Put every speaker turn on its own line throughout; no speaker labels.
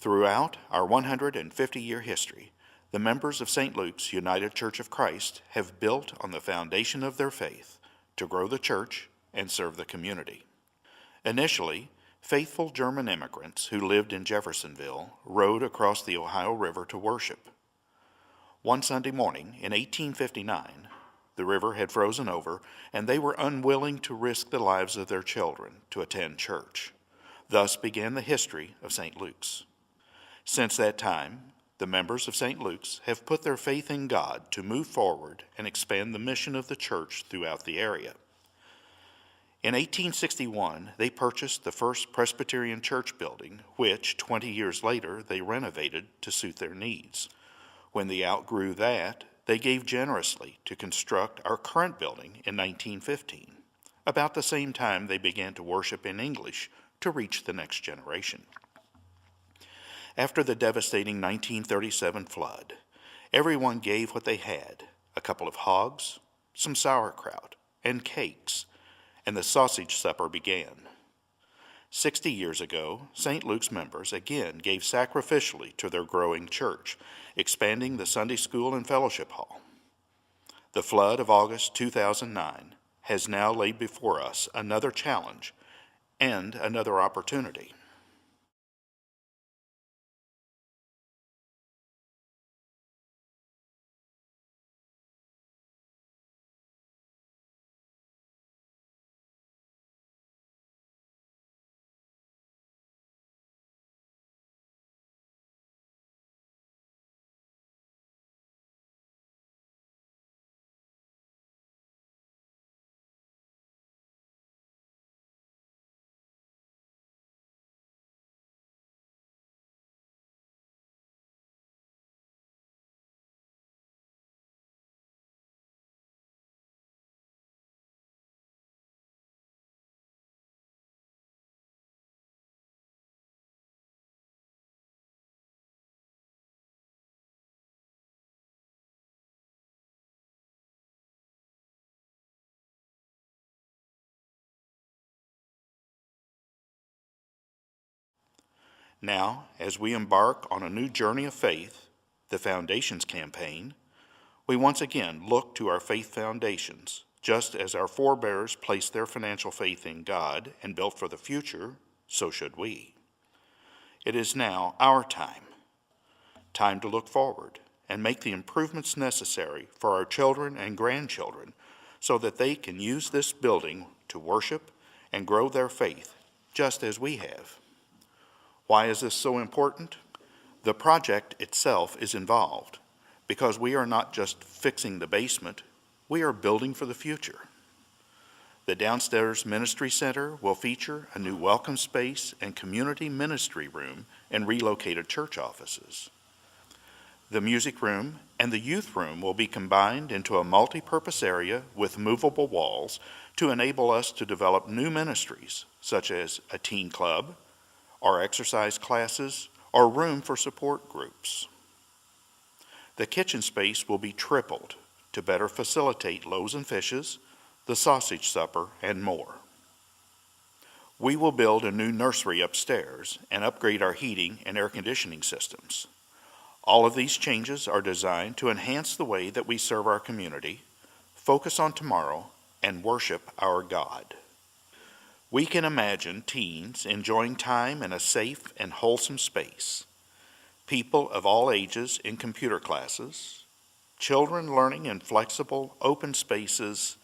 Throughout our 150-year history, the members of St. Luke's United Church of Christ have built on the foundation of their faith to grow the church and serve the community. Initially, faithful German immigrants who lived in Jeffersonville rowed across the Ohio River to worship. One Sunday morning in 1859, the river had frozen over, and they were unwilling to risk the lives of their children to attend church. Thus began the history of St. Luke's. Since that time, the members of St. Luke's have put their faith in God to move forward and expand the mission of the church throughout the area. In 1861, they purchased the first Presbyterian church building, which 20 years later they renovated to suit their needs. When they outgrew that, they gave generously to construct our current building in 1915. About the same time, they began to worship in English to reach the next generation. After the devastating 1937 flood, everyone gave what they had: a couple of hogs, some sauerkraut, and cakes, and the sausage supper began. 60 years ago, St. Luke's members again gave sacrificially to their growing church, expanding the Sunday school and fellowship hall. The flood of August 2009 has now laid before us another challenge and another opportunity. Now, as we embark on a new journey of faith, the Foundations Campaign, we once again look to our faith foundations. Just as our forebears placed their financial faith in God and built for the future, so should we. It is now our time to look forward and make the improvements necessary for our children and grandchildren so that they can use this building to worship and grow their faith just as we have. Why is this so important? The project itself is involved because we are not just fixing the basement, we are building for the future. The downstairs ministry center will feature a new welcome space and community ministry room and relocated church offices. The music room and the youth room will be combined into a multi-purpose area with movable walls to enable us to develop new ministries such as a teen club, or exercise classes, or room for support groups. The kitchen space will be tripled to better facilitate loaves and fishes, the sausage supper, and more. We will build a new nursery upstairs and upgrade our heating and air conditioning systems. All of these changes are designed to enhance the way that we serve our community, focus on tomorrow, and worship our God. We can imagine teens enjoying time in a safe and wholesome space, people of all ages in computer classes, children learning in flexible, open spaces,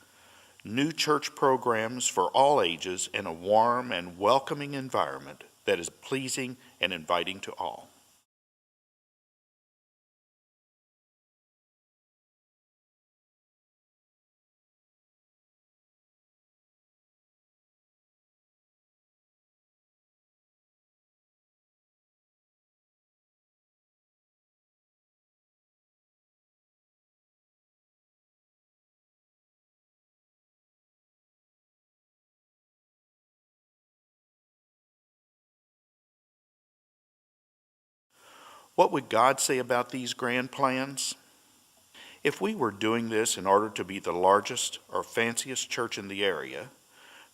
new church programs for all ages in a warm and welcoming environment that is pleasing and inviting to all. What would God say about these grand plans? If we were doing this in order to be the largest or fanciest church in the area,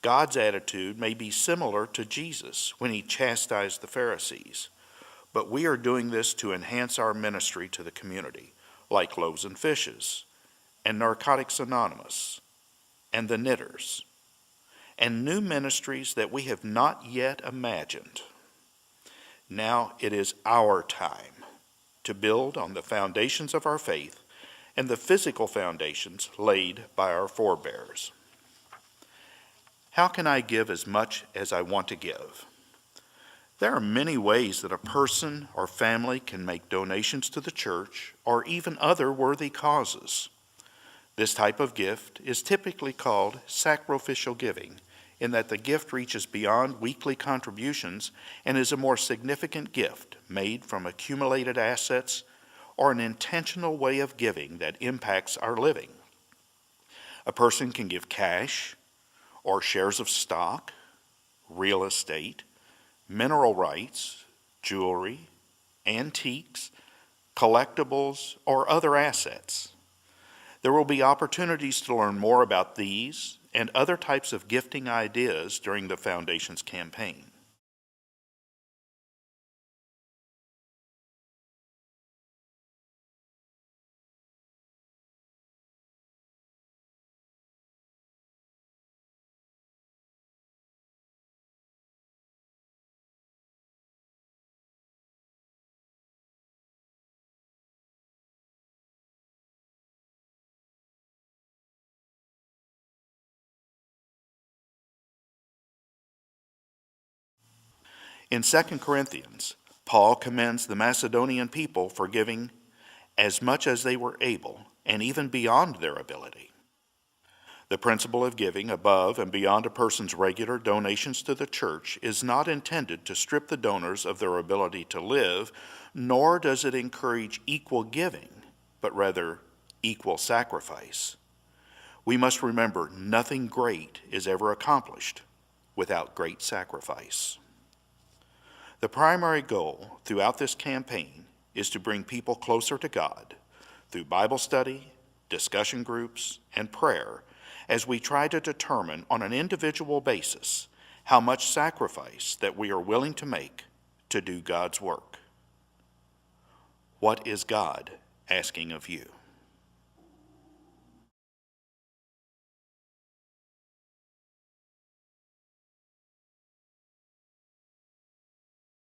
God's attitude may be similar to Jesus when he chastised the Pharisees. but we are doing this to enhance our ministry to the community, like Loaves and Fishes, and Narcotics Anonymous, and the Knitters, and new ministries that we have not yet imagined. Now it is our time to build on the foundations of our faith and the physical foundations laid by our forebears. How can I give as much as I want to give? There are many ways that a person or family can make donations to the church or even other worthy causes. This type of gift is typically called sacrificial giving, in that the gift reaches beyond weekly contributions and is a more significant gift made from accumulated assets or an intentional way of giving that impacts our living. A person can give cash or shares of stock, real estate, mineral rights, jewelry, antiques, collectibles, or other assets. There will be opportunities to learn more about these and other types of gifting ideas during the Foundation's campaign. In 2 Corinthians, Paul commends the Macedonian people for giving as much as they were able, and even beyond their ability. The principle of giving above and beyond a person's regular donations to the church is not intended to strip the donors of their ability to live, nor does it encourage equal giving, but rather equal sacrifice. We must remember nothing great is ever accomplished without great sacrifice. The primary goal throughout this campaign is to bring people closer to God through Bible study, discussion groups, and prayer, as we try to determine on an individual basis how much sacrifice that we are willing to make to do God's work. What is God asking of you?